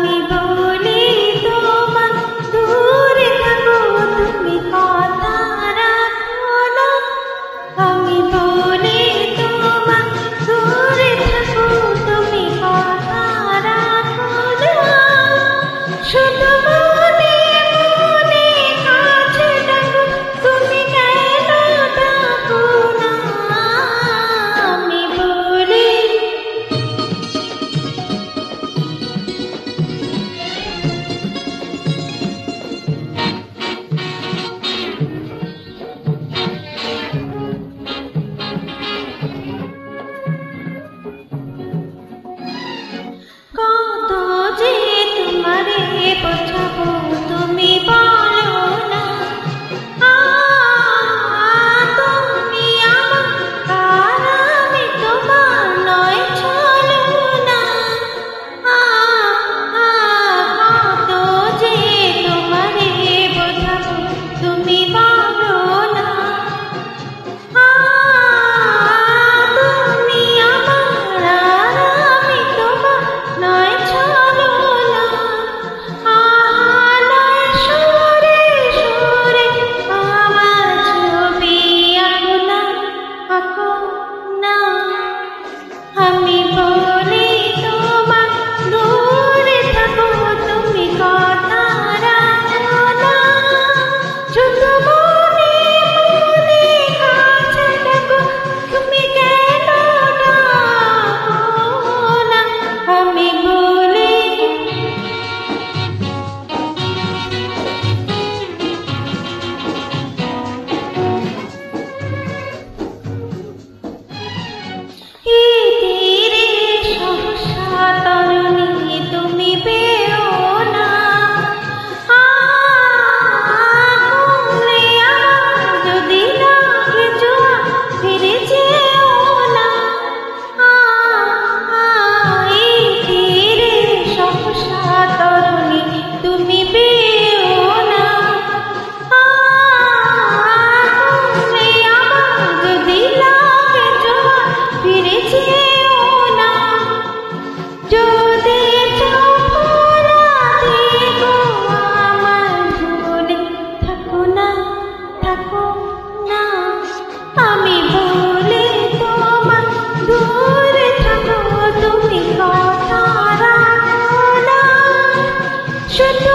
আমি বলি তোমার দূরে থাকো তুমি কথা রাখো না। আমি বলি তোমার দূরে থাকো তুমি কথা রাখো না। শুধু মনে মনে কাছে ডাকো তুমি কেন ডাকো না। আমি বলি কত যে তোমারে বোঝাবো তুমি বলো না। তুমি আমার আর আমি তোমার নয় চলো না। কত যে তোমারে বোঝাবো তুমি বলো না। তুমি আমার আর আমি তোমার নয় চলো না। আলোয় সুরে সুরে আমার ছবি আঁকো না, আঁকো না। আমি বলি তোমার দূরে থাকো তুমি কথা রাখো না। শুধু মনে মনে কাছে ডাকো তুমি কেন ডাকো না। আমি বলি তীরে সহসা তরুণী তুমি পেও না। ভুলে আমার যদি লাগে জোয়ার ফিরে যেও না। তীরে সহসা তরুণী তুমি পেও না। ভুলে আমার যদি লাগে জোয়ার ফিরে যেও না। যদি চোখরাতে গো আমার ভুলে থাকো না, থাকো না। আমি বলি তোমার দূরে থাকো তুমি কথা রাখো না। শুধু